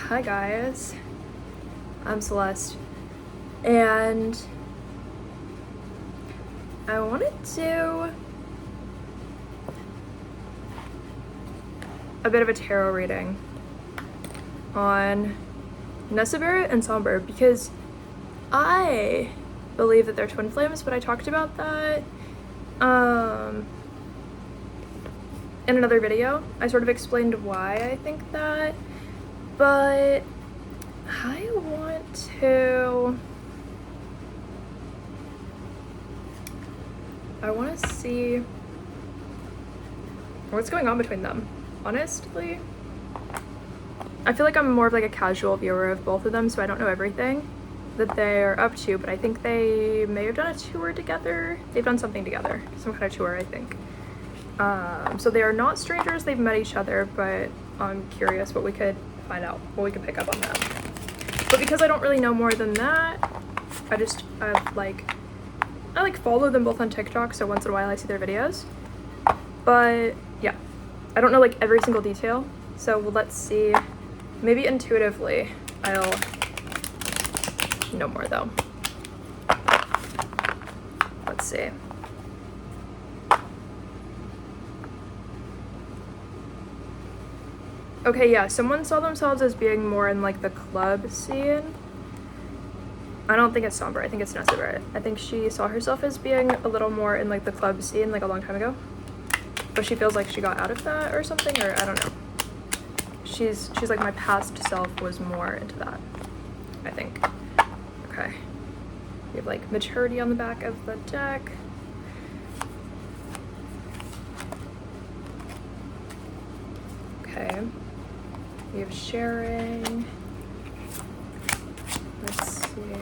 Hi guys, I'm Celeste, and I wanted to a bit of a tarot reading on Nessa Barret and Sombr because I believe that they're twin flames, but I talked about that in another video. I sort of explained why I think that, but I want to see what's going on between them. Honestly, I feel like I'm more of like a casual viewer of both of them, so I don't know everything that they're up to, but I think they may have done a tour together. They've done something together, some kind of tour, I think. So they are not strangers, they've met each other, but I'm curious what we could find out, what we could pick up on them. But because I don't really know more than that, I follow them both on TikTok, so once in a while I see their videos. But yeah, I don't know like every single detail, so let's see. Maybe intuitively I'll know more though. Let's see. Okay, yeah, someone saw themselves as being more in like the club scene. I don't think it's Sombr, I think it's Nessa Barret. I think she saw herself as being a little more in like the club scene like a long time ago. But she feels like she got out of that or something, or I don't know. She's like, my past self was more into that, I think. Okay. We have like maturity on the back of the deck. Okay. We have sharing. Let's see.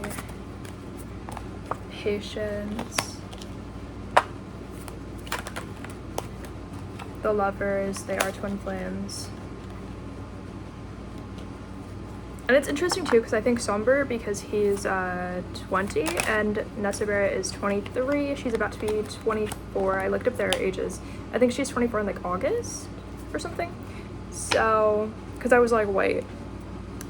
Patience. The lovers, they are twin flames. And it's interesting too, because I think Sombr, because he's 20 and Nessa Barret is 23, she's about to be 24. I looked up their ages. I think she's 24 in like August or something. So, because I was like, wait,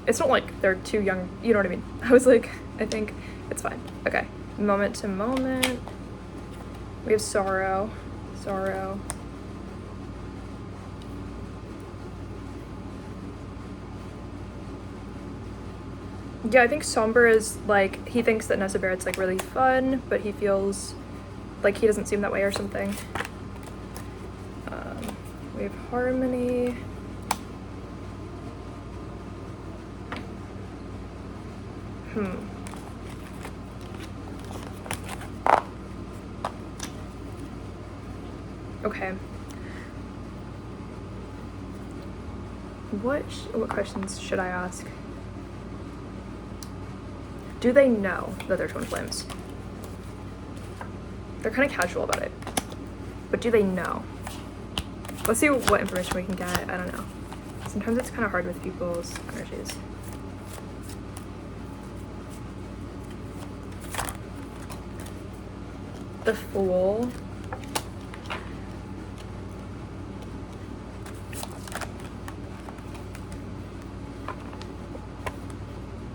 it's not like they're too young, you know what I mean? I was like, I think it's fine. Okay, moment to moment. We have sorrow. Yeah, I think Sombr is like, he thinks that Nessa Barret's like really fun, but he feels like he doesn't seem that way or something. We have harmony. Okay. What questions should I ask? Do they know that they're twin flames? They're kind of casual about it, but do they know? Let's see what information we can get. I don't know. Sometimes it's kind of hard with people's energies. The Fool.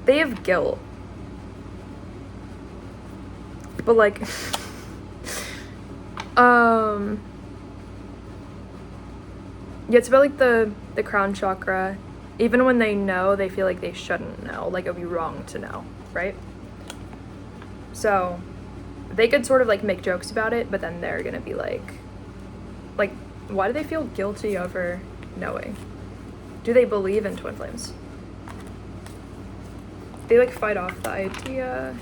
They have guilt. But like, yeah, it's about like the crown chakra. Even when they know, they feel like they shouldn't know, like it would be wrong to know, right? So they could sort of like make jokes about it, but then they're gonna be like, why do they feel guilty over knowing? Do they believe in twin flames? They like fight off the idea.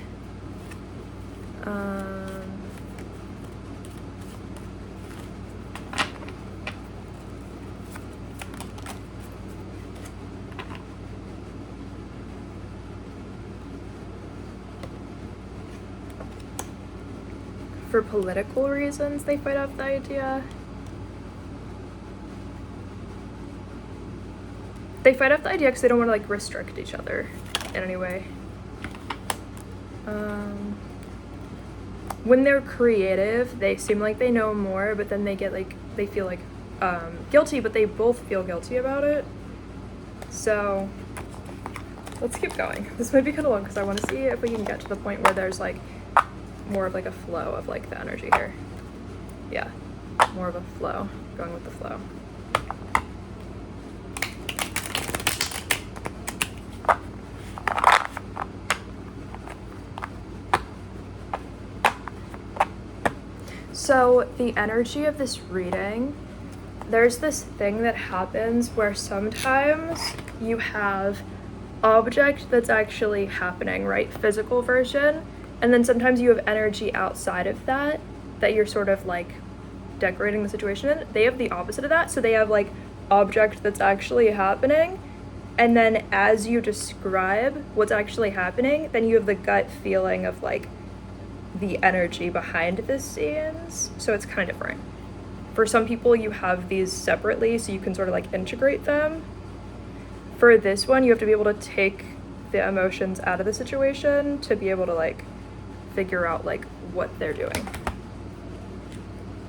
For political reasons, they fight off the idea. They fight off the idea because they don't want to like restrict each other in any way. When they're creative, they seem like they know more, but then they get like, they feel like guilty, but they both feel guilty about it. So let's keep going. This might be kind of long because I want to see if we can get to the point where there's like more of like a flow of like the energy here. Yeah, more of a flow, going with the flow. So the energy of this reading, there's this thing that happens where sometimes you have object that's actually happening, right? Physical version. And then sometimes you have energy outside of that you're sort of like decorating the situation in. They have the opposite of that. So they have like object that's actually happening. And then as you describe what's actually happening, then you have the gut feeling of like the energy behind the scenes. So it's kind of different. For some people, you have these separately, so you can sort of like integrate them. For this one, you have to be able to take the emotions out of the situation to be able to like figure out like what they're doing.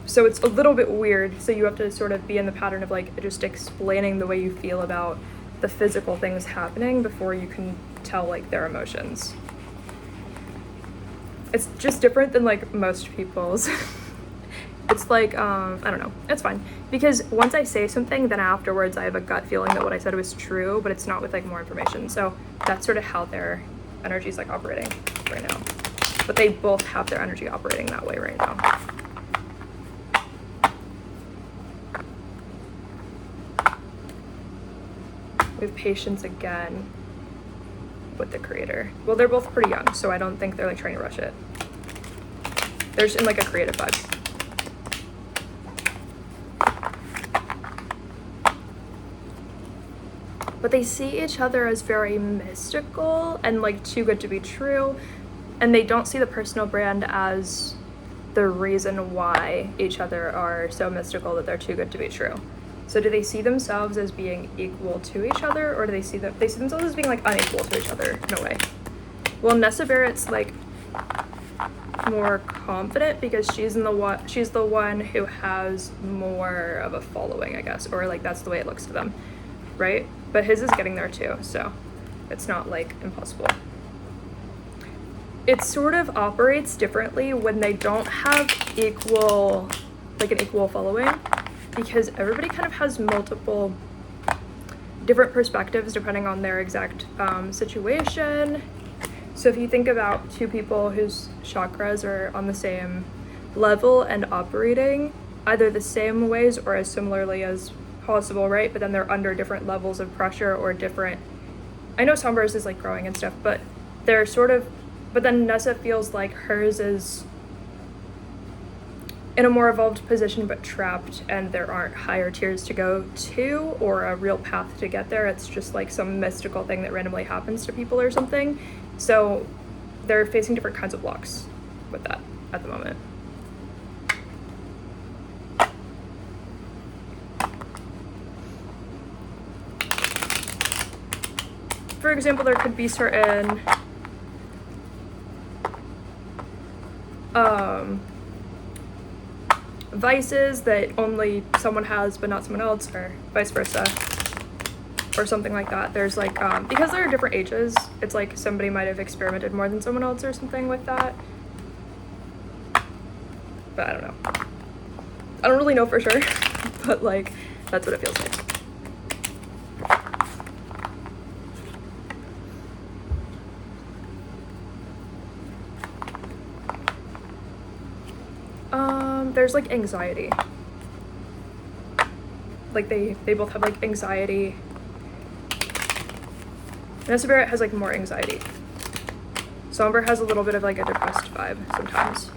So it's a little bit weird. So you have to sort of be in the pattern of like just explaining the way you feel about the physical things happening before you can tell like their emotions. It's just different than like most people's. It's like, I don't know, it's fine. Because once I say something, then afterwards I have a gut feeling that what I said was true, but it's not with like more information. So that's sort of how their energy is like operating right now. But they both have their energy operating that way right now. We have patience again with the creator. Well, they're both pretty young, so I don't think they're like trying to rush it. They're just in like a creative vibe. But they see each other as very mystical and like too good to be true. And they don't see the personal brand as the reason why each other are so mystical that they're too good to be true. So do they see themselves as being equal to each other, or do they see themselves as being like unequal to each other in a way? Well, Nessa Barrett's like more confident because she's the one who has more of a following, I guess, or like that's the way it looks to them, right? But his is getting there too, so it's not like impossible. It sort of operates differently when they don't have an equal following, because everybody kind of has multiple different perspectives depending on their exact situation. So if you think about two people whose chakras are on the same level and operating either the same ways or as similarly as possible, right? But then they're under different levels of pressure or different, I know Sombr's is like growing and stuff, but they're sort of, but then Nessa feels like hers is in a more evolved position but trapped, and there aren't higher tiers to go to or a real path to get there. It's just like some mystical thing that randomly happens to people or something. So they're facing different kinds of blocks with that at the moment. For example, there could be certain vices that only someone has but not someone else, or vice versa, or something like that. There's like, because there are different ages, it's like somebody might have experimented more than someone else or something with that. But I don't know. I don't really know for sure, but like, that's what it feels like. There's like anxiety. Like they both have like anxiety. Nessa Barrett has like more anxiety. Sombr has a little bit of like a depressed vibe sometimes.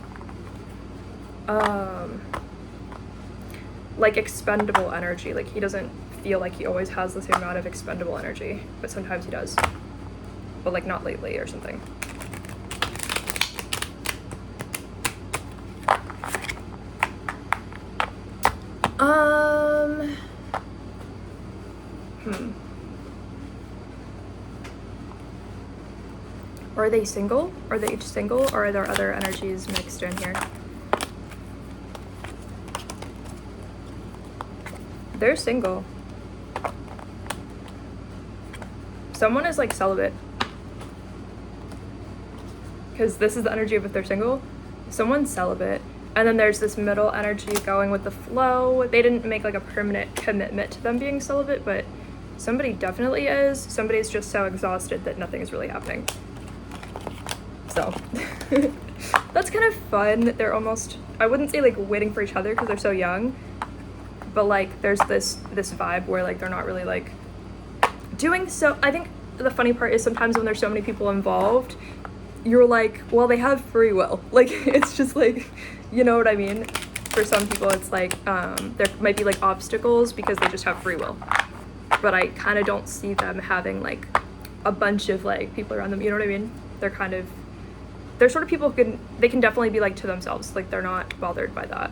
Like expendable energy. Like he doesn't feel like he always has the same amount of expendable energy, but sometimes he does. But like not lately or something. Are they single? Are they each single, or are there other energies mixed in here? They're single. Someone is like celibate because this is the energy of if they're single, someone's celibate. And then there's this middle energy going with the flow. They didn't make like a permanent commitment to them being celibate, but somebody definitely is. Somebody's just so exhausted that nothing is really happening. So that's kind of fun. They're almost, I wouldn't say like waiting for each other because they're so young, but like there's this vibe where like they're not really like doing so. I think the funny part is sometimes when there's so many people involved, you're like, well, they have free will. Like, it's just like, you know what I mean? For some people, it's like, there might be like obstacles because they just have free will. But I kind of don't see them having like a bunch of like people around them, you know what I mean? They're sort of people who they can definitely be like to themselves. Like, they're not bothered by that.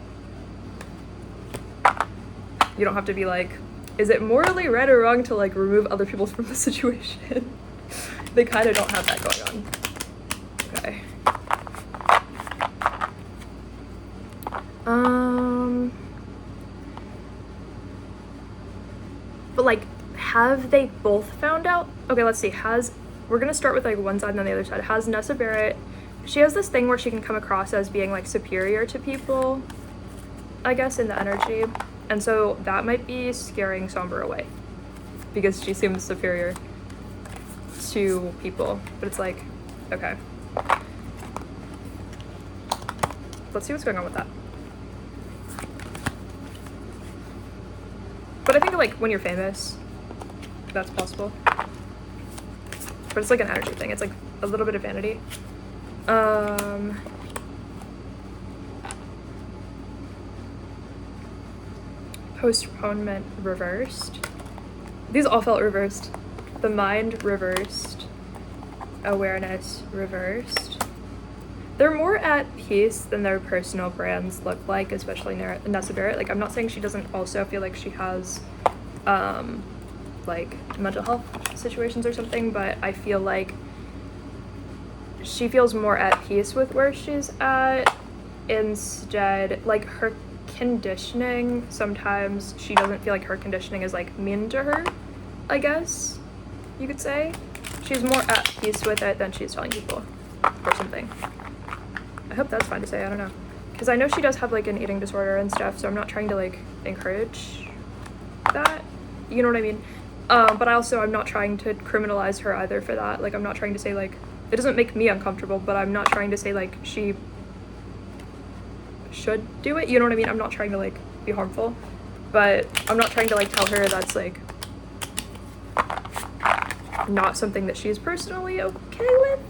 You don't have to be like, is it morally right or wrong to like remove other people from the situation? They kind of don't have that going on. Okay. But like, have they both found out? Okay, let's see. We're gonna start with like one side and then the other side. Has Nessa Barret, she has this thing where she can come across as being like superior to people, I guess, in the energy. And so that might be scaring Sombr away because she seems superior to people. But it's like, okay. Let's see what's going on with that. But I think like when you're famous, that's possible. But it's like an energy thing. It's like a little bit of vanity. Postponement reversed. These all felt reversed. The mind reversed. Awareness reversed. They're more at peace than their personal brands look like, especially Nessa Barret. Like, I'm not saying she doesn't also feel like she has like mental health situations or something, but I feel like she feels more at peace with where she's at. Instead, like, her conditioning, sometimes she doesn't feel like her conditioning is like mean to her, I guess you could say. She's more at peace with it than she's telling people or something. I hope that's fine to say, I don't know. Because I know she does have like an eating disorder and stuff, so I'm not trying to like encourage that, you know what I mean? But I'm not trying to criminalize her either for that. Like, I'm not trying to say like, it doesn't make me uncomfortable, but I'm not trying to say like she should do it, you know what I mean? I'm not trying to like be harmful, but I'm not trying to like tell her that's like not something that she's personally okay with.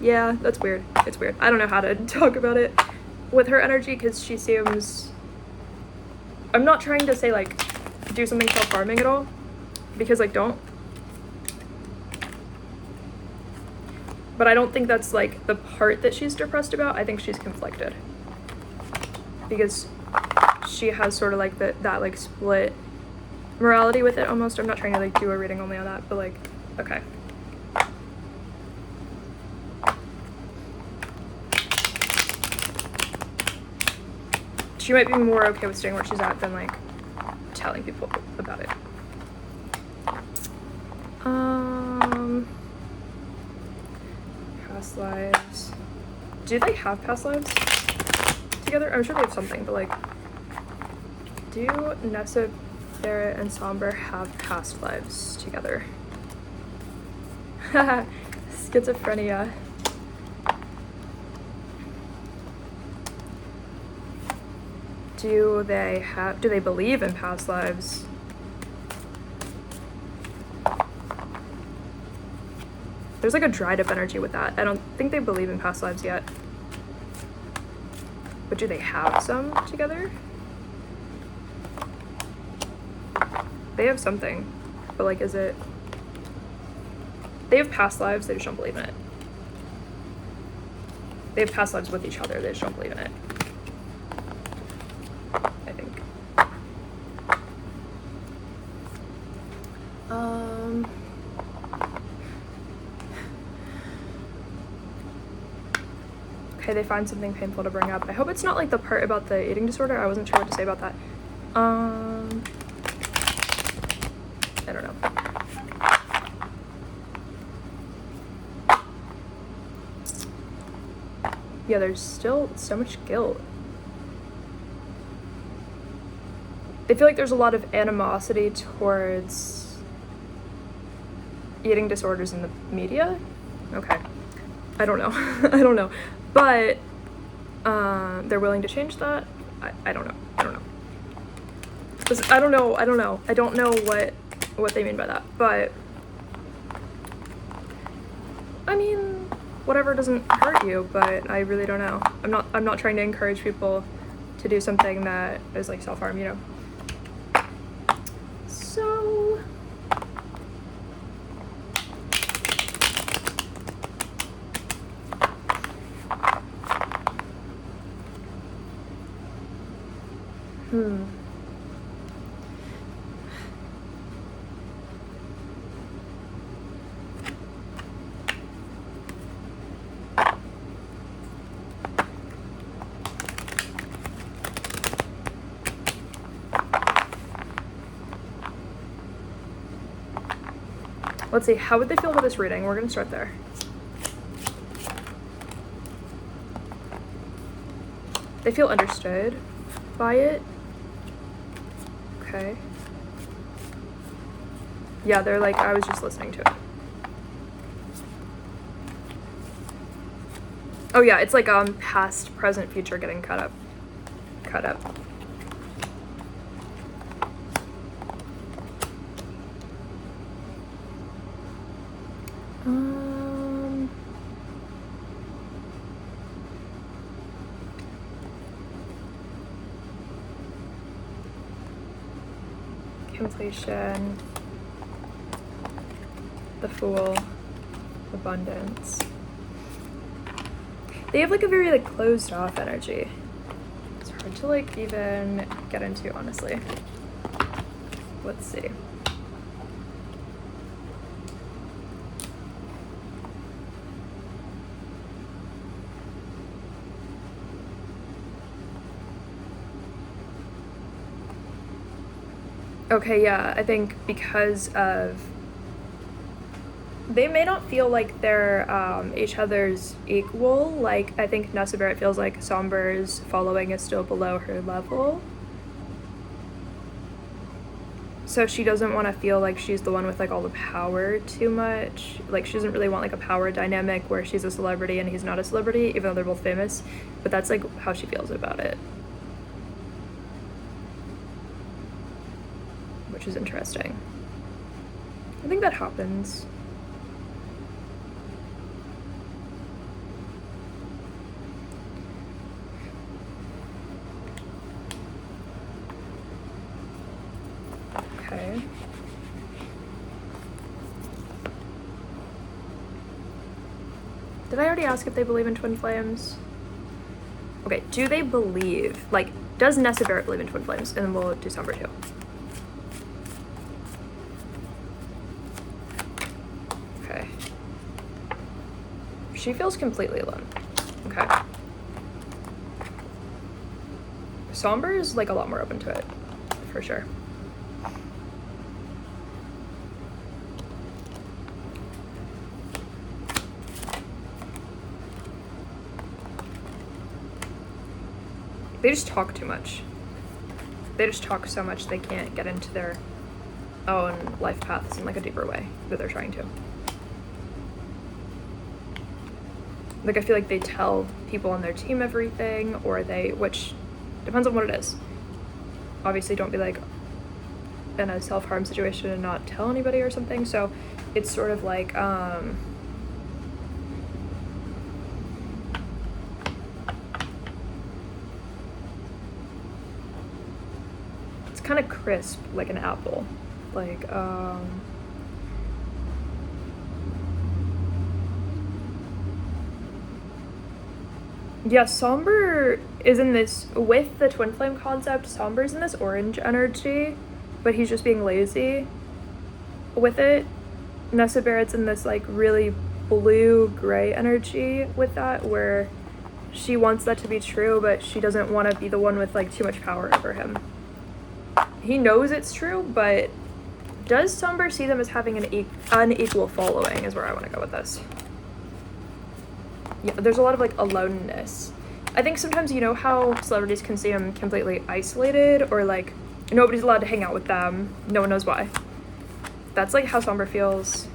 Yeah, that's weird. It's weird. I don't know how to talk about it with her energy because she seems, I'm not trying to say like do something self-harming at all, because like don't, but I don't think that's like the part that she's depressed about. I think she's conflicted because she has sort of like that like split morality with it almost. I'm not trying to like do a reading only on that, but like, okay. She might be more okay with staying where she's at than like telling people about it. Past lives. Do they have past lives together? I'm sure they have something, but like, do Nessa Barret and Sombr have past lives together? Haha, schizophrenia. Do they believe in past lives? There's like a dried up energy with that. I don't think they believe in past lives yet. But do they have some together? They have something, but like, is it? They have past lives, they just don't believe in it. They have past lives with each other, they just don't believe in it. I think. Okay, they find something painful to bring up. I hope it's not like the part about the eating disorder. I wasn't sure what to say about that. I don't know. Yeah, there's still so much guilt. They feel like there's a lot of animosity towards eating disorders in the media. Okay. I don't know. I don't know. But they're willing to change that. I don't know. I don't know. I don't know. I don't know. I don't know what they mean by that. But I mean, whatever doesn't hurt you, but I really don't know. I'm not trying to encourage people to do something that is like self-harm, you know. So let's see, how would they feel about this reading? We're gonna start there. They feel understood by it. Okay. Yeah, they're like, I was just listening to it. Oh yeah, it's like past, present, future getting cut up. Completion, the Fool, abundance. They have like a very like closed off energy. It's hard to like even get into, honestly. Let's see. Okay, yeah, I think because of, they may not feel like they're each other's equal. Like, I think Nessa Barret feels like Sombr's following is still below her level. So she doesn't want to feel like she's the one with like all the power too much. Like, she doesn't really want like a power dynamic where she's a celebrity and he's not a celebrity, even though they're both famous. But that's like how she feels about it. Which is interesting. I think that happens. Okay. Did I already ask if they believe in twin flames? Okay, do they believe, like, does Nessa Barret believe in twin flames? And then we'll do Sombr too. Okay. She feels completely alone. Okay. Sombr is like a lot more open to it, for sure. They just talk too much. They just talk so much they can't get into their own life paths in like a deeper way that they're trying to. Like, I feel like they tell people on their team everything, or they, which depends on what it is. Obviously, don't be like in a self-harm situation and not tell anybody or something. So it's sort of like, it's kind of crisp, like an apple. Like, yeah, Sombr is in this, with the twin flame concept, Sombr's in this orange energy, but he's just being lazy with it. Nessa Barrett's in this like really blue-gray energy with that, where she wants that to be true, but she doesn't want to be the one with like too much power over him. He knows it's true, but does Sombr see them as having an unequal following is where I want to go with this. yeah, there's a lot of like aloneness. I think sometimes, you know how celebrities can seem completely isolated, or like nobody's allowed to hang out with them, no one knows why. That's like how Sombr feels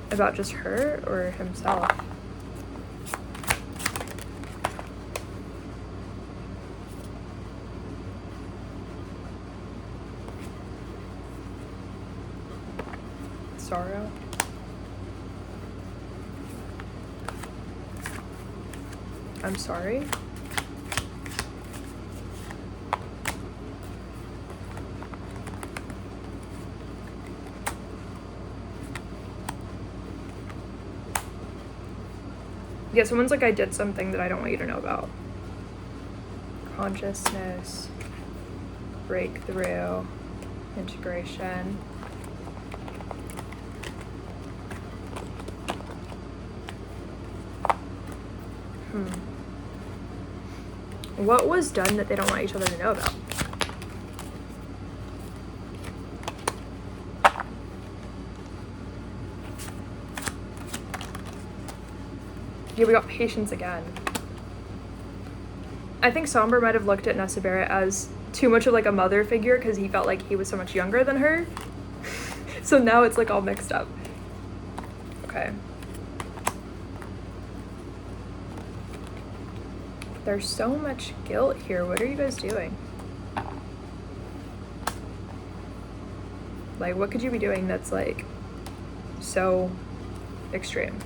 about just her or himself. Sorrow. I'm sorry. Yeah, someone's like, I did something that I don't want you to know about. Consciousness, breakthrough, integration. What was done that they don't want each other to know about? Yeah, we got patience again. I think Sombr might have looked at Nessa Barret as too much of like a mother figure because he felt like he was so much younger than her. So now it's like all mixed up. Okay. There's so much guilt here. What are you guys doing? Like, what could you be doing that's like so extreme?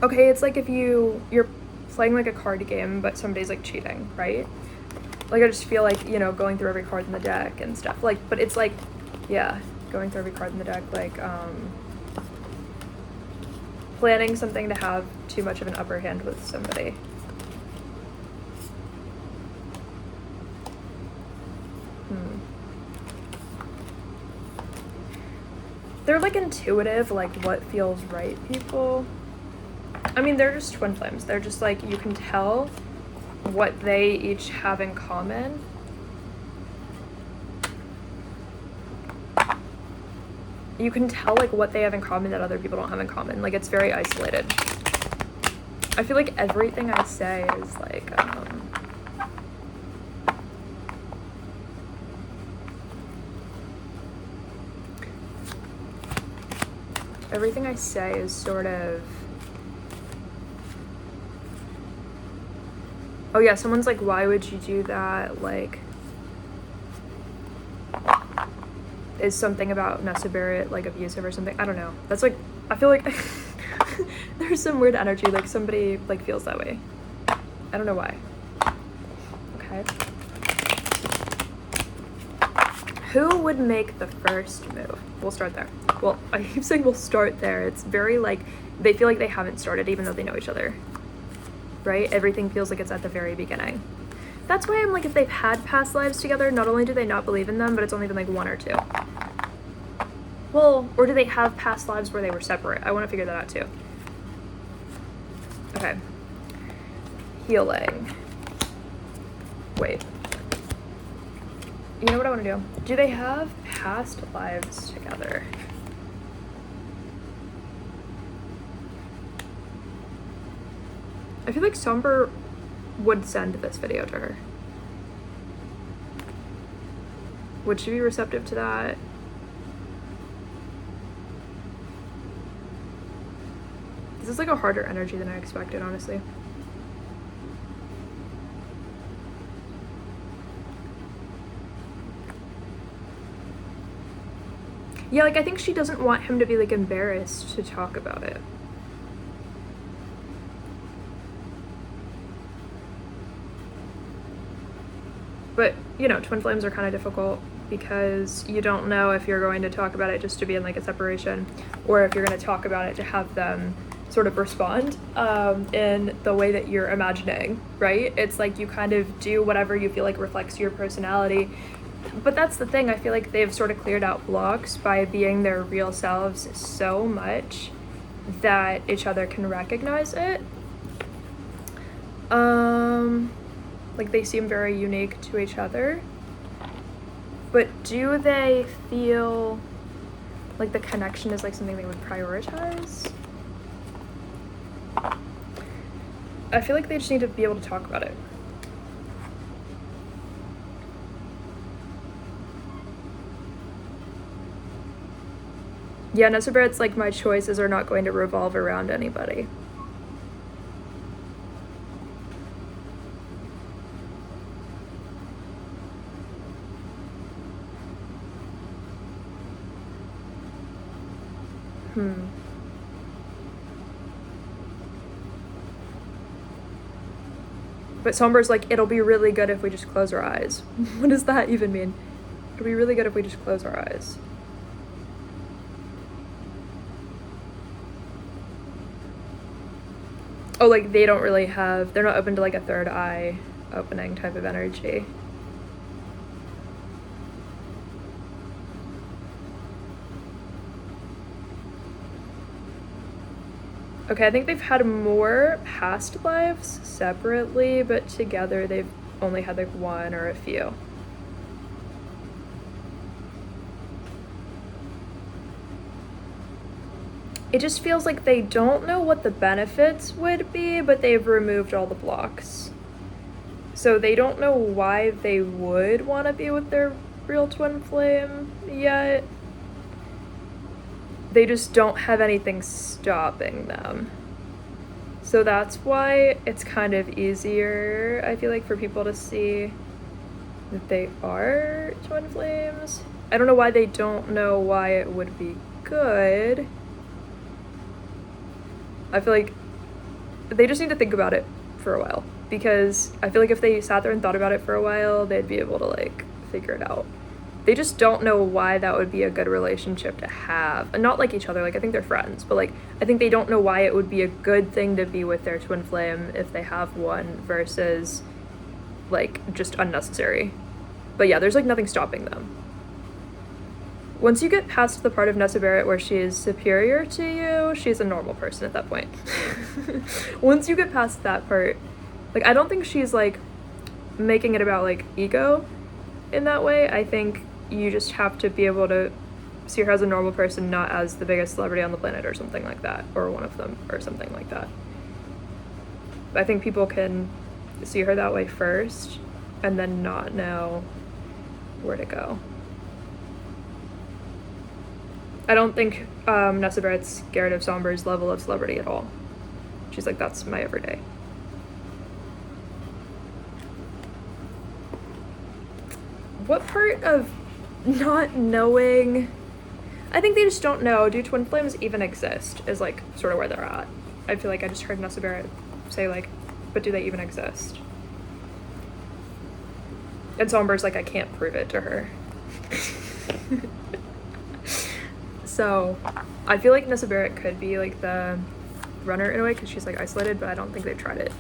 Okay, it's like if you're playing like a card game, but somebody's like cheating, right? Like I just feel like, you know, going through every card in the deck and stuff. Like, but it's like, yeah, going through every card in the deck, like planning something to have too much of an upper hand with somebody. They're like intuitive, like what feels right people. I mean, they're just twin flames. They're just like, you can tell what they each have in common. You can tell like what they have in common that other people don't have in common. Like, it's very isolated. I feel like everything I say is like, everything I say is sort of, oh yeah, someone's like, why would you do that? Like, is something about Nessa Barret like abusive or something? I don't know. That's like, I feel like there's some weird energy, like somebody like feels that way. I don't know why. Okay. Who would make the first move? We'll start there. Well, I keep saying we'll start there. It's very like, they feel like they haven't started even though they know each other. Right? Everything feels like it's at the very beginning. That's why I'm like, if they've had past lives together, not only do they not believe in them, but it's only been like 1 or 2. Well, or do they have past lives where they were separate? I want to figure that out too. Okay. Healing. Wait. You know what I want to do? Do they have past lives together? I feel like Sombr would send this video to her. Would she be receptive to that? This is like a harder energy than I expected, honestly. Yeah, like I think she doesn't want him to be like embarrassed to talk about it. But, you know, twin flames are kind of difficult because you don't know if you're going to talk about it just to be in like a separation, or if you're going to talk about it to have them sort of respond in the way that you're imagining, right? It's like you kind of do whatever you feel like reflects your personality. But that's the thing, I feel like they've sort of cleared out blocks by being their real selves so much that each other can recognize it. Like they seem very unique to each other. But do they feel like the connection is like something they would prioritize? I feel like they just need to be able to talk about it. Yeah, Nessa Barrett's like, my choices are not going to revolve around anybody. But Sombr's like, it'll be really good if we just close our eyes. What does that even mean? It'll be really good if we just close our eyes. Oh, like they don't really have, they're not open to like a third eye opening type of energy. Okay, I think they've had more past lives separately, but together they've only had like one or a few. It just feels like they don't know what the benefits would be, but they've removed all the blocks. So they don't know why they would want to be with their real twin flame yet. They just don't have anything stopping them. So that's why it's kind of easier, I feel like, for people to see that they are twin flames. I don't know why they don't know why it would be good. I feel like they just need to think about it for a while, because I feel like if they sat there and thought about it for a while, they'd be able to like figure it out. They just don't know why that would be a good relationship to have. And not like each other, like I think they're friends, but like I think they don't know why it would be a good thing to be with their twin flame if they have one versus like just unnecessary. But yeah, there's like nothing stopping them. Once you get past the part of Nessa Barrett where she is superior to you, she's a normal person at that point. Once you get past that part, like I don't think she's like making it about like ego in that way. I think you just have to be able to see her as a normal person, not as the biggest celebrity on the planet or something like that, or one of them or something like that. I think people can see her that way first and then not know where to go. I don't think Nessa Barrett's scared of Sombr's level of celebrity at all. She's like, that's my everyday. What part of not knowing? I think they just don't know. Do twin flames even exist? Is like sort of where they're at. I feel like I just heard Nessa Barrett say like, but do they even exist? And Sombr's like, I can't prove it to her. So I feel like Nessa Barrett could be like the runner in a way, because she's like isolated, but I don't think they've tried it.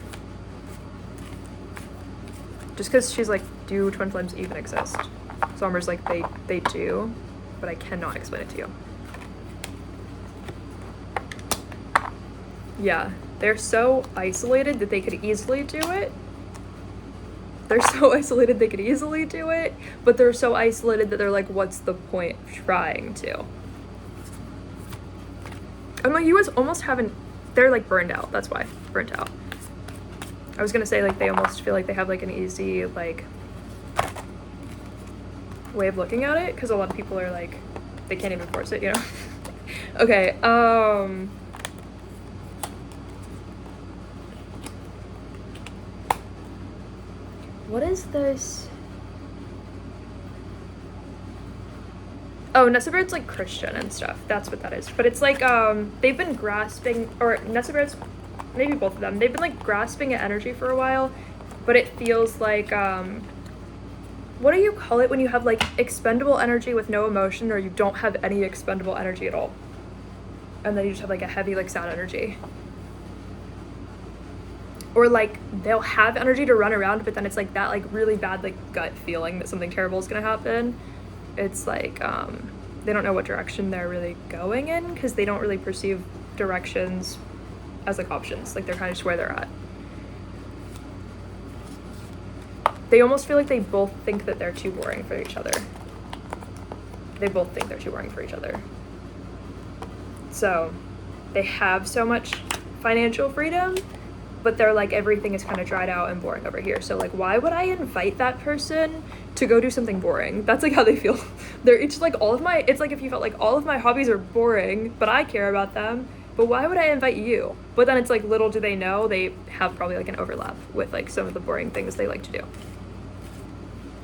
Just because she's like, do twin flames even exist? Sombr's like, they do, but I cannot explain it to you. Yeah, they're so isolated that they could easily do it. They're so isolated they could easily do it, but they're so isolated that they're like, what's the point of trying to? I'm like, you guys almost haven't, they're like burned out, that's why, burnt out. I was gonna say like they almost feel like they have like an easy like way of looking at it, because a lot of people are like, they can't even force it, you know? Okay, what is this? Oh, Nessa Barrett's like Christian and stuff. That's what that is. But it's like, they've been grasping, or Nessa Barrett's, maybe both of them, they've been like grasping at energy for a while, but it feels like, what do you call it when you have like expendable energy with no emotion, or you don't have any expendable energy at all? And then you just have like a heavy, like sad energy. Or like they'll have energy to run around, but then it's like that like really bad like gut feeling that something terrible is gonna happen. It's like they don't know what direction they're really going in, because they don't really perceive directions as like options. Like they're kind of just where they're at. They almost feel like they both think that they're too boring for each other. They both think they're too boring for each other. So they have so much financial freedom, but they're like, everything is kind of dried out and boring over here. So like, why would I invite that person to go do something boring? That's like how they feel. They're each like, it's like if you felt like all of my hobbies are boring, but I care about them, but why would I invite you? But then it's like, little do they know, they have probably like an overlap with like some of the boring things they like to do.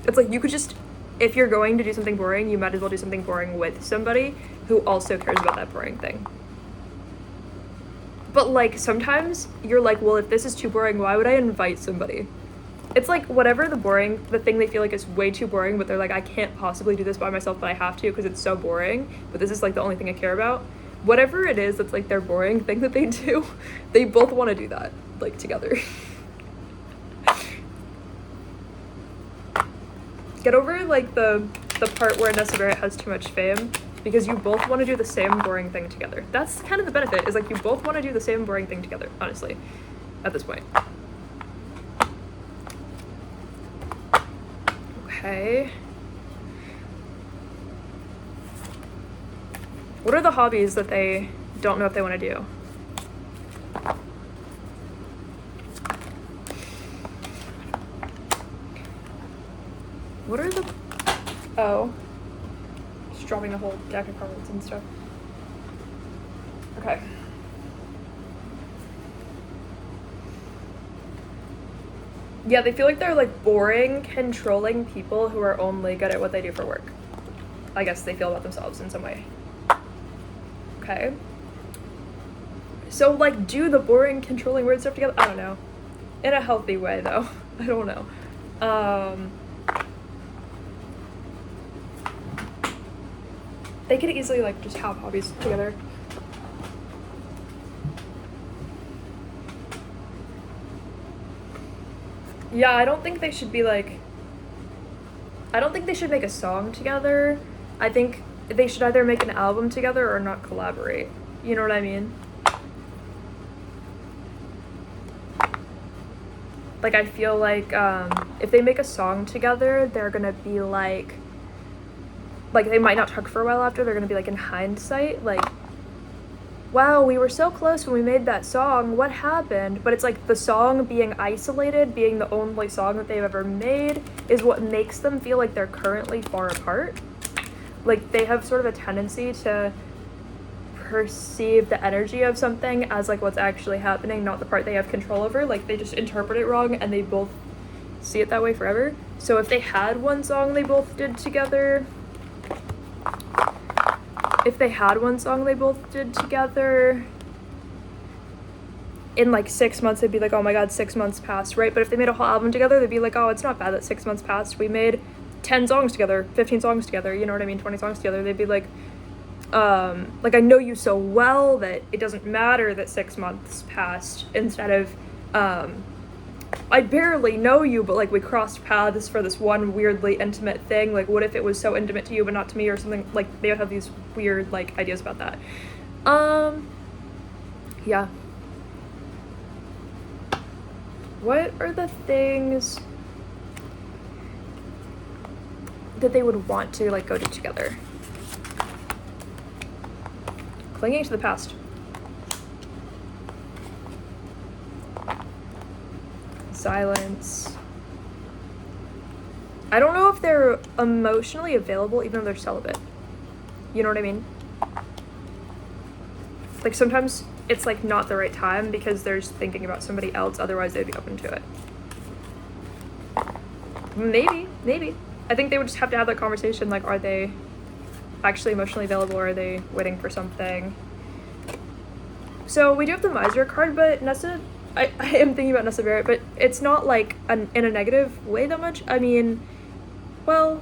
It's like, you could just, if you're going to do something boring, you might as well do something boring with somebody who also cares about that boring thing. But like, sometimes you're like, well, if this is too boring, why would I invite somebody? It's like, whatever the thing they feel like is way too boring, but they're like, I can't possibly do this by myself, but I have to because it's so boring, but this is like the only thing I care about. Whatever it is that's like their boring thing that they do, they both want to do that, like, together. Get over like the part where Nessa Barret has too much fame, because you both want to do the same boring thing together. That's kind of the benefit, is like you both want to do the same boring thing together, honestly, at this point. Okay. What are the hobbies that they don't know if they want to do? What are the... Oh. Just dropping a whole deck of cards and stuff. Okay. Yeah, they feel like they're like boring, controlling people who are only good at what they do for work. I guess they feel about themselves in some way. Okay. So like, do the boring, controlling, weird stuff together? I don't know. In a healthy way though. I don't know. They could easily like just have hobbies together. Yeah, I don't think they should be like, I don't think they should make a song together. I think they should either make an album together or not collaborate. You know what I mean? Like, I feel like if they make a song together, they're gonna be like they might not talk for a while after. They're gonna be like, in hindsight, like, wow, we were so close when we made that song, what happened? But it's like the song being isolated, being the only song that they've ever made, is what makes them feel like they're currently far apart. Like, they have sort of a tendency to perceive the energy of something as like what's actually happening, not the part they have control over. Like, they just interpret it wrong and they both see it that way forever. So if they had one song they both did together, in like 6 months, they'd be like, oh my god, 6 months passed, right? But if they made a whole album together, they'd be like, oh, it's not bad that 6 months passed. We made 10 songs together, 15 songs together, you know what I mean? 20 songs together. They'd be like, I know you so well that it doesn't matter that 6 months passed, instead of, I barely know you, but like we crossed paths for this one weirdly intimate thing. Like, what if it was so intimate to you but not to me, or something? Like, they would have these weird like ideas about that. Yeah. What are the things that they would want to like go do together? Clinging to the past. Silence. I don't know if they're emotionally available even though they're celibate. You know what I mean? Like, sometimes it's like not the right time because they're thinking about somebody else, otherwise they'd be open to it. Maybe. I think they would just have to have that conversation, like, are they actually emotionally available, or are they waiting for something? So we do have the Miser card, but Nessa, I am thinking about Nessa Barret, but it's not like in a negative way that much. I mean, well,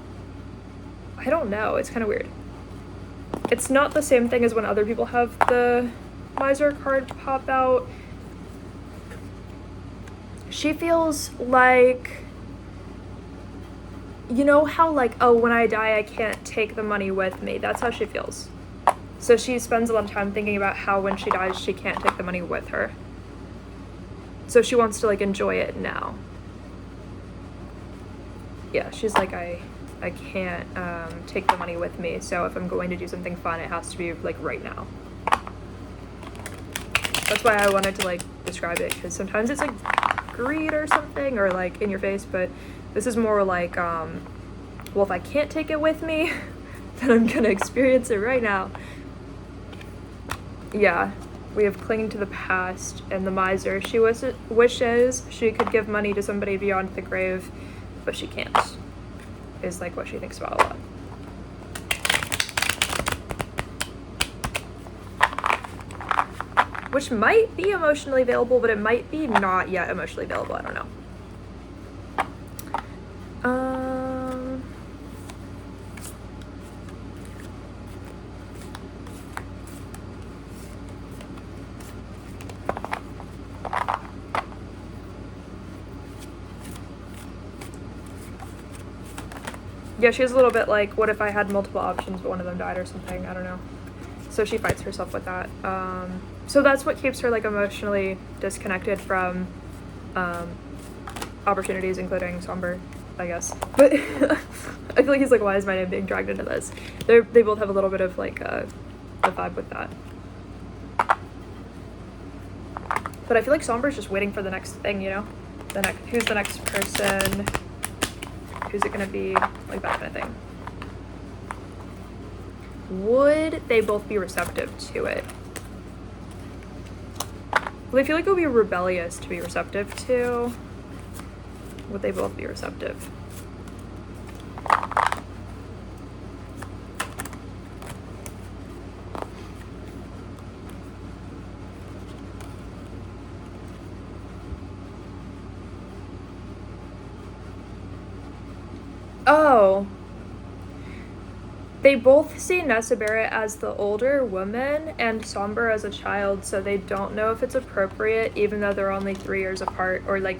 I don't know. It's kind of weird. It's not the same thing as when other people have the Miser card pop out. She feels like, you know how like, oh, when I die, I can't take the money with me. That's how she feels. So she spends a lot of time thinking about how when she dies, she can't take the money with her. So she wants to like enjoy it now. Yeah, she's like, I can't take the money with me, so if I'm going to do something fun, it has to be like right now. That's why I wanted to like describe it, because sometimes it's like greed or something, or like in your face, but this is more like, well, if I can't take it with me, then I'm gonna experience it right now. Yeah, we have clinging to the past and the miser. She wishes she could give money to somebody beyond the grave, but she can't, is like what she thinks about a lot. Which might be emotionally available, but it might be not yet emotionally available. I don't know. Yeah, she's a little bit like, what if I had multiple options but one of them died or something? I don't know. So she fights herself with that. So that's what keeps her like emotionally disconnected from opportunities, including Sombr, I guess. But I feel like he's like, why is my name being dragged into this? They both have a little bit of like a vibe with that. But I feel like Sombr's just waiting for the next thing, you know? Who's the next person? Who's it gonna be? Like that kind of thing. Would they both be receptive to it? Well, I feel like it would be rebellious to be receptive to. Would they both be receptive? Oh. They both see Nessa Barret as the older woman and Sombr as a child, so they don't know if it's appropriate, even though they're only 3 years apart, or like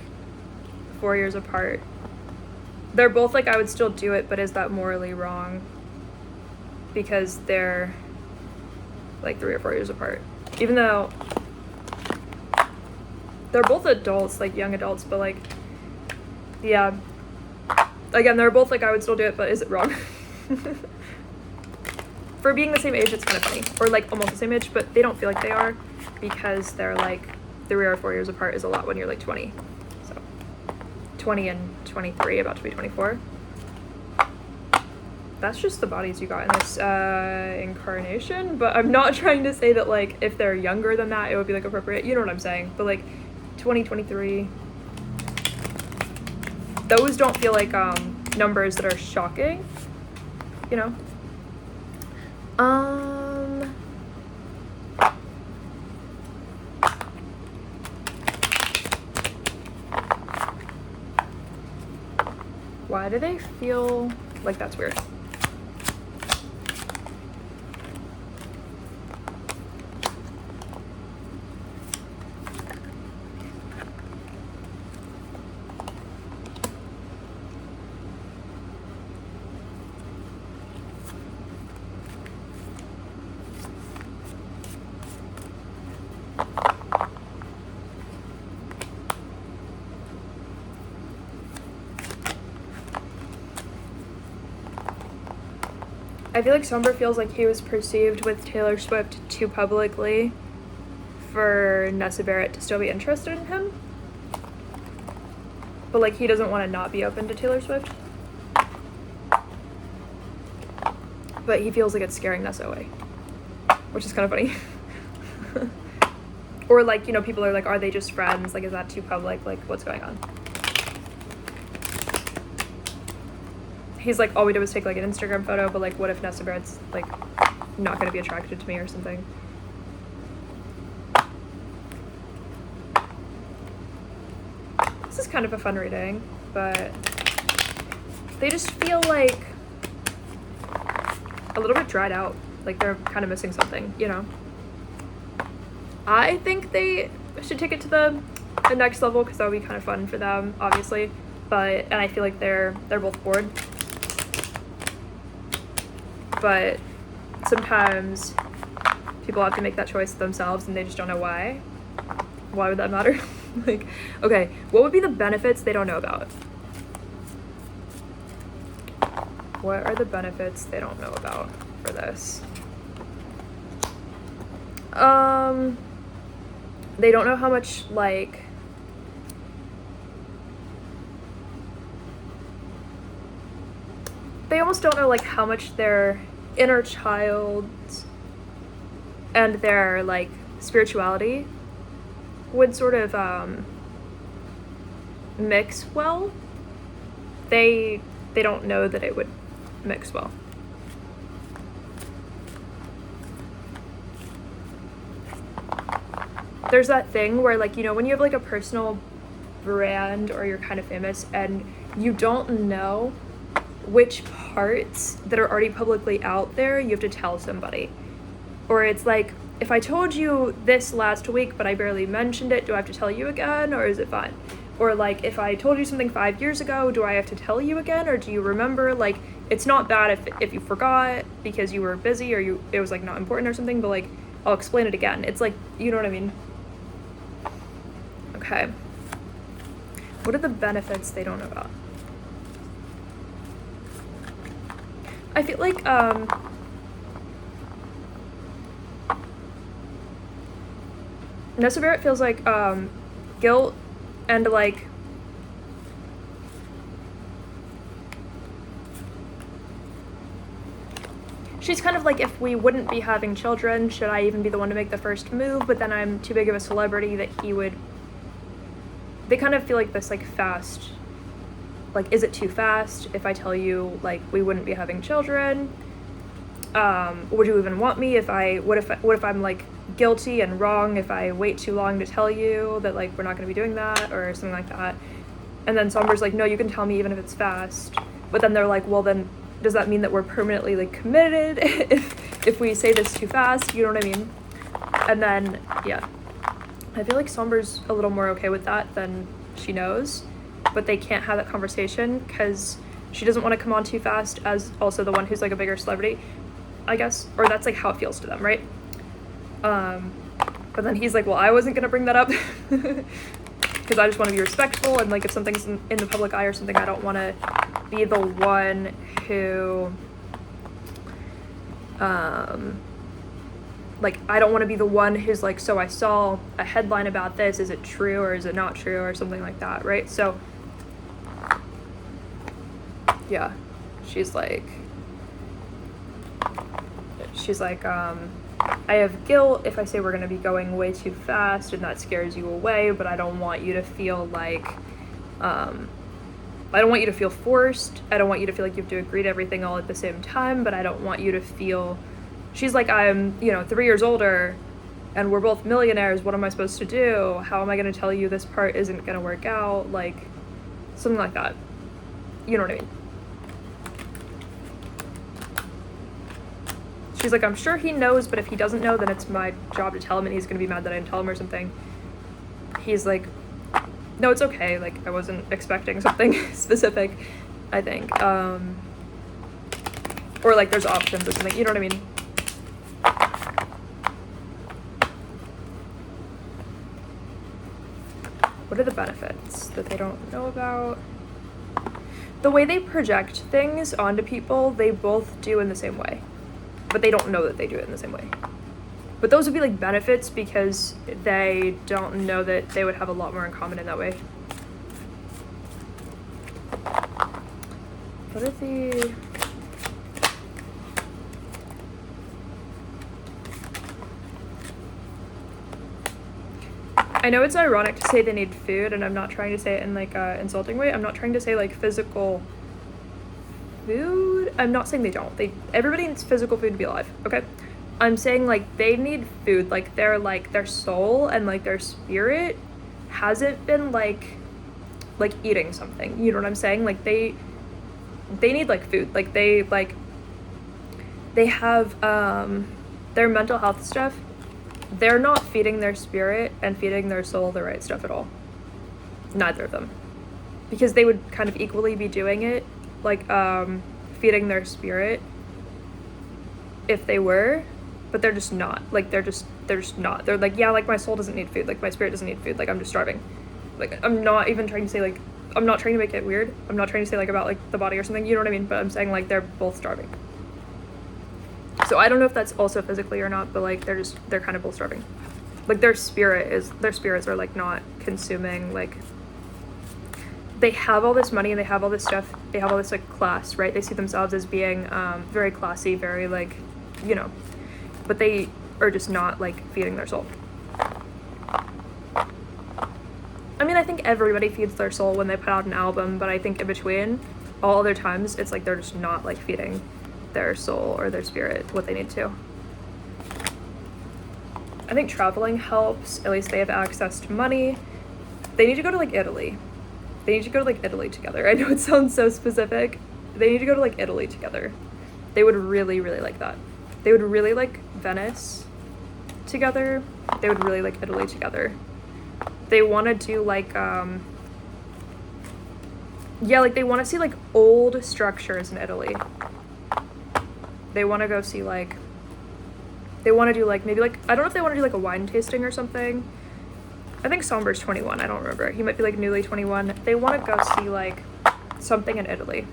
4 years apart. They're both like, I would still do it, but is that morally wrong? Because they're like 3 or 4 years apart. Even though they're both adults, like young adults, but like, yeah. Again, they're both like, I would still do it, but is it wrong? For being the same age, it's kind of funny. Or like almost the same age, but they don't feel like they are, because they're like 3 or 4 years apart is a lot when you're like 20. So 20 and 23, about to be 24. That's just the bodies you got in this incarnation, but I'm not trying to say that like if they're younger than that, it would be like appropriate. You know what I'm saying? But like 20, 23, those don't feel like numbers that are shocking, you know? Why do they feel like that's weird? I feel like Sombr feels like he was perceived with Taylor Swift too publicly for Nessa Barret to still be interested in him. But like he doesn't want to not be open to Taylor Swift. But he feels like it's scaring Nessa away, which is kind of funny. Or like, you know, people are like, are they just friends? Like, is that too public? Like, what's going on? He's like, all we did was take like an Instagram photo, but like, what if Nessa Barrett's like not gonna be attracted to me or something? This is kind of a fun reading, but they just feel like a little bit dried out. Like they're kind of missing something, you know? I think they should take it to the next level, because that would be kind of fun for them, obviously. And I feel like they're both bored. But sometimes people have to make that choice themselves and they just don't know why. Why would that matter? Like, okay, what would be the benefits they don't know about? What are the benefits they don't know about for this? They don't know how much, like, they almost don't know, like, how much their inner child and their, like, spirituality would sort of mix well. They don't know that it would mix well. There's that thing where, like, you know, when you have like a personal brand or you're kind of famous and you don't know which parts that are already publicly out there you have to tell somebody. Or it's like, if I told you this last week but I barely mentioned it, do I have to tell you again or is it fine? Or like, if I told you something 5 years ago, do I have to tell you again or do you remember? Like, it's not bad if you forgot because you were busy or it was like not important or something, but like, I'll explain it again. It's like, you know what I mean? Okay. What are the benefits they don't know about? I feel like, Nessa Barret feels like, guilt and like, she's kind of like, if we wouldn't be having children, should I even be the one to make the first move? But then I'm too big of a celebrity that he would, they kind of feel like this like fast, like, is it too fast if I tell you like we wouldn't be having children? Would you even want me what if I'm like guilty and wrong if I wait too long to tell you that like we're not going to be doing that or something like that? And then Sombr's like, no, you can tell me even if it's fast. But then they're like, well, then does that mean that we're permanently like committed if we say this too fast? You know what I mean? And then, yeah, I feel like Sombr's a little more okay with that than she knows, but they can't have that conversation because she doesn't want to come on too fast as also the one who's like a bigger celebrity, I guess, or that's like how it feels to them, right? But then he's like, well, I wasn't gonna bring that up because I just want to be respectful, and like if something's in the public eye or something, I don't want to be the one who like, I don't want to be the one who's like, so I saw a headline about this, is it true or is it not true or something like that, right? So yeah, she's like I have guilt if I say we're going to be going way too fast and that scares you away, but I don't want you to feel like I don't want you to feel forced. I don't want you to feel like you have to agree to everything all at the same time, but I don't want you to feel, she's like, I'm, 3 years older and we're both millionaires. What am I supposed to do? How am I going to tell you this part isn't going to work out? Like, something like that. You know what I mean? She's like, I'm sure he knows, but if he doesn't know, then it's my job to tell him and he's going to be mad that I didn't tell him or something. He's like, no, it's okay. Like, I wasn't expecting something specific, I think. Or like there's options or something. You know what I mean? What are the benefits that they don't know about? The way they project things onto people, they both do in the same way. But they don't know that they do it in the same way. But those would be like benefits because they don't know that they would have a lot more in common in that way. What are the... I know it's ironic to say they need food, and I'm not trying to say it in like a insulting way. I'm not trying to say like physical food. I'm not saying they don't. Everybody needs physical food to be alive, okay? I'm saying like they need food, like their soul and like their spirit hasn't been like eating something. You know what I'm saying? Like they need like food. Like they have their mental health stuff. They're not feeding their spirit and feeding their soul the right stuff at all. Neither of them. Because they would kind of equally be doing it, like feeding their spirit if they were, but they're just not. Like, they're just not. They're like, yeah, like, my soul doesn't need food, like, my spirit doesn't need food, like, I'm just starving. Like, I'm not even trying to say, like, I'm not trying to make it weird. I'm not trying to say, like, about, like, the body or something, you know what I mean? But I'm saying, like, they're both starving. So I don't know if that's also physically or not, but, like, they're kind of both starving. Like, their spirits are, like, not consuming, like, they have all this money and they have all this stuff, they have all this, like, class, right? They see themselves as being very classy, very, like, you know, but they are just not, like, feeding their soul. I mean, I think everybody feeds their soul when they put out an album, but I think in between all other times, it's like they're just not, like, feeding their soul or their spirit what they need to. I think traveling helps. At least they have access to money. They need to go to, like, Italy. They need to go to, like, Italy together. I know it sounds so specific. They need to go to, like, Italy together. They would really, really like that. They would really like Venice together. They would really like Italy together. They want to do, like, yeah, like, they want to see, like, old structures in Italy. They want to go see, like, they want to do, like, maybe, like, I don't know if they want to do, like, a wine tasting or something. I think Sombr's 21, I don't remember. He might be, like, newly 21. They want to go see, like, something in Italy.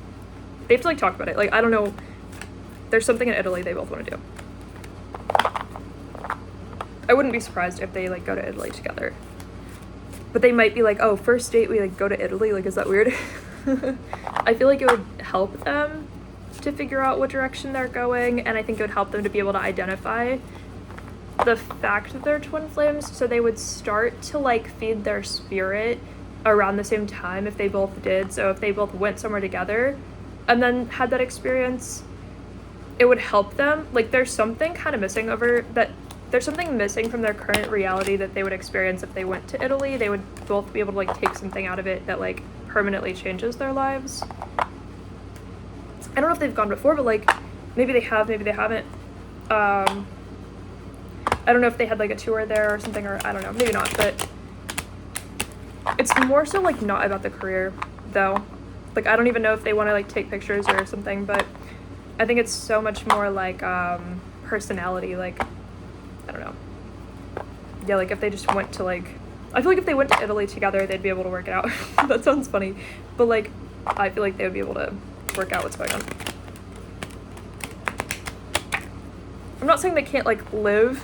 They have to, like, talk about it. Like, I don't know. There's something in Italy they both want to do. I wouldn't be surprised if they, like, go to Italy together. But they might be like, oh, first date, we, like, go to Italy? Like, is that weird? I feel like it would help them to figure out what direction they're going, and I think it would help them to be able to identify the fact that they're twin flames, so they would start to, like, feed their spirit around the same time if they both did. So if they both went somewhere together and then had that experience, it would help them. Like, there's something kind of missing there's something missing from their current reality that they would experience if they went to Italy. They would both be able to, like, take something out of it that, like, permanently changes their lives. I don't know if they've gone before, but, like, maybe they have, maybe they haven't. I don't know if they had, like, a tour there or something, or I don't know, maybe not, but it's more so, like, not about the career, though. Like, I don't even know if they want to, like, take pictures or something, but I think it's so much more, like, personality, like, I don't know. Yeah, like, if they just went to, like, I feel like if they went to Italy together, they'd be able to work it out. That sounds funny, but, like, I feel like they would be able to work out what's going on. I'm not saying they can't, like, live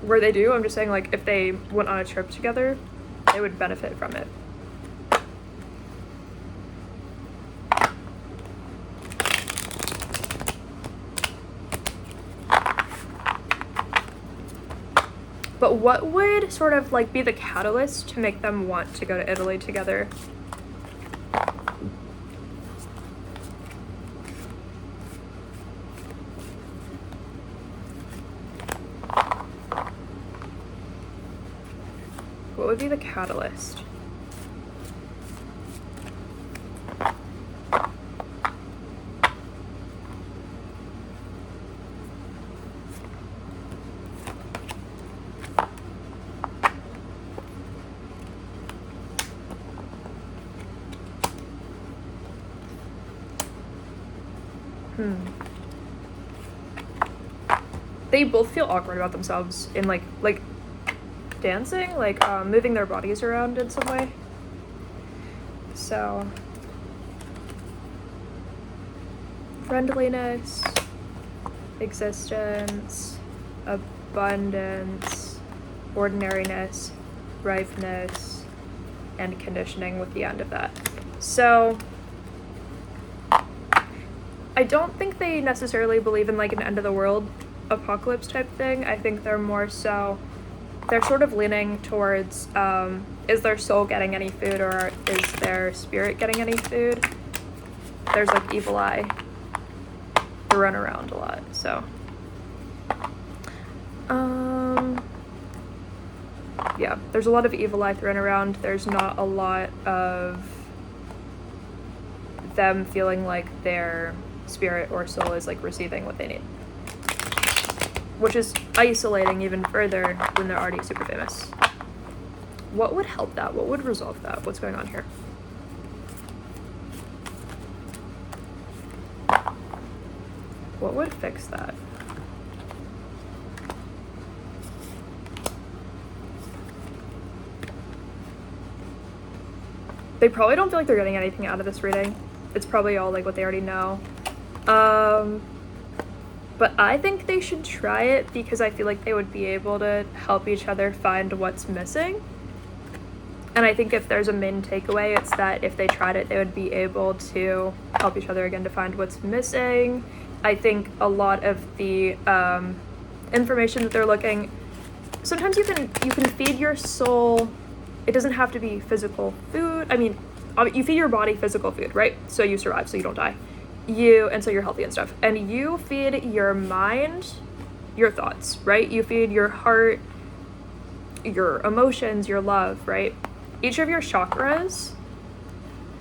where they do. I'm just saying, like, if they went on a trip together, they would benefit from it. But what would sort of, like, be the catalyst to make them want to go to Italy together? What would be the catalyst? They both feel awkward about themselves in, like dancing, like, moving their bodies around in some way. So, friendliness, existence, abundance, ordinariness, ripeness, and conditioning with the end of that. So, I don't think they necessarily believe in, like, an end of the world apocalypse type thing. I think they're more so, they're sort of leaning towards, is their soul getting any food, or is their spirit getting any food? There's, like, evil eye to run around a lot, so. Yeah, there's a lot of evil eye thrown around. There's not a lot of them feeling like their spirit or soul is, like, receiving what they need, which is isolating even further when they're already super famous. What would help that? What would resolve that? What's going on here? What would fix that? They probably don't feel like they're getting anything out of this reading. It's probably all like what they already know. But I think they should try it because I feel like they would be able to help each other find what's missing. And I think if there's a main takeaway, it's that if they tried it, they would be able to help each other again to find what's missing. I think a lot of the information that they're looking, sometimes you can feed your soul. It doesn't have to be physical food. I mean, you feed your body physical food, right? So you survive, so you don't die. And so you're healthy and stuff. And you feed your mind your thoughts, right? You feed your heart your emotions, your love, right? Each of your chakras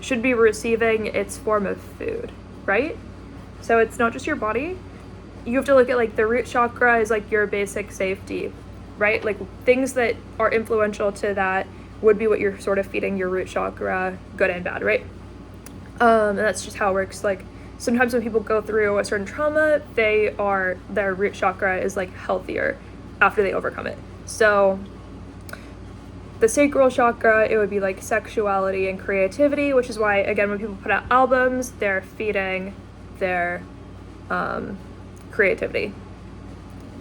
should be receiving its form of food, right? So it's not just your body. You have to look at like the root chakra is like your basic safety, right? Like things that are influential to that would be what you're sort of feeding your root chakra, good and bad, right? And that's just how it works. Like sometimes when people go through a certain trauma, their root chakra is like healthier after they overcome it. So the sacral chakra, it would be like sexuality and creativity, which is why, again, when people put out albums, they're feeding their creativity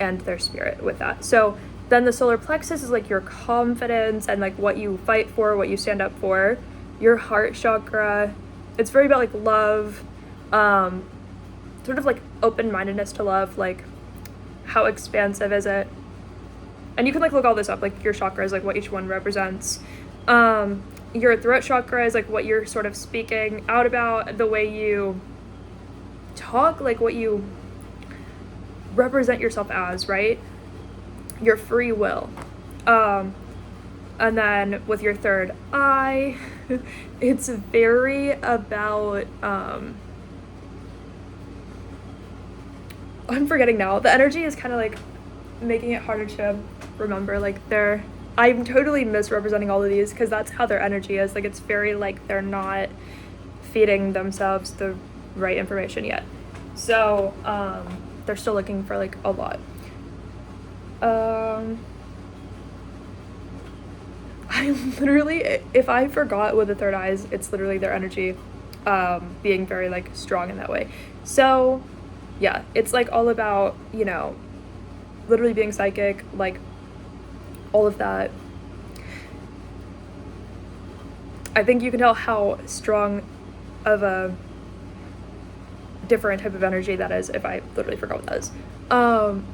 and their spirit with that. So then the solar plexus is like your confidence and like what you fight for, what you stand up for. Your heart chakra, it's very about like love, sort of like open-mindedness to love, like how expansive is it? And you can like look all this up, like your chakras, like what each one represents. Your throat chakra is like what you're sort of speaking out about, the way you talk, like what you represent yourself as, right? Your free will. And then with your third eye, it's very about, I'm forgetting now. The energy is kind of like making it harder to remember. Like I'm totally misrepresenting all of these because that's how their energy is. Like it's very like they're not feeding themselves the right information yet. So they're still looking for like a lot. I literally, if I forgot what the third eye is, it's literally their energy being very like strong in that way. So yeah, it's like all about, you know, literally being psychic, like all of that. I think you can tell how strong of a different type of energy that is if I literally forgot what that is.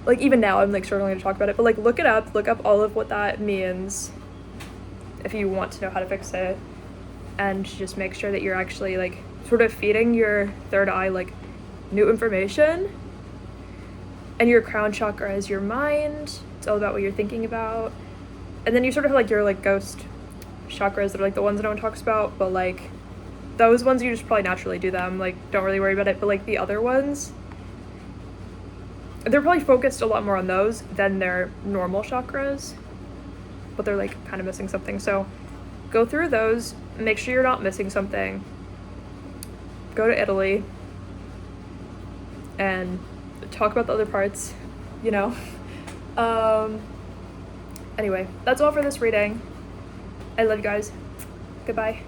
Like even now I'm like struggling to talk about it, but like look up all of what that means if you want to know how to fix it, and just make sure that you're actually like sort of feeding your third eye like new information. And your crown chakra is your mind. It's all about what you're thinking about. And then you sort of have like your like ghost chakras that are like the ones that no one talks about, but like those ones you just probably naturally do them, like don't really worry about it. But like the other ones, they're probably focused a lot more on those than their normal chakras, but they're like kind of missing something. So go through those, make sure you're not missing something. Go to Italy and talk about the other parts, you know. Anyway, that's all for this reading. I love you guys. Goodbye.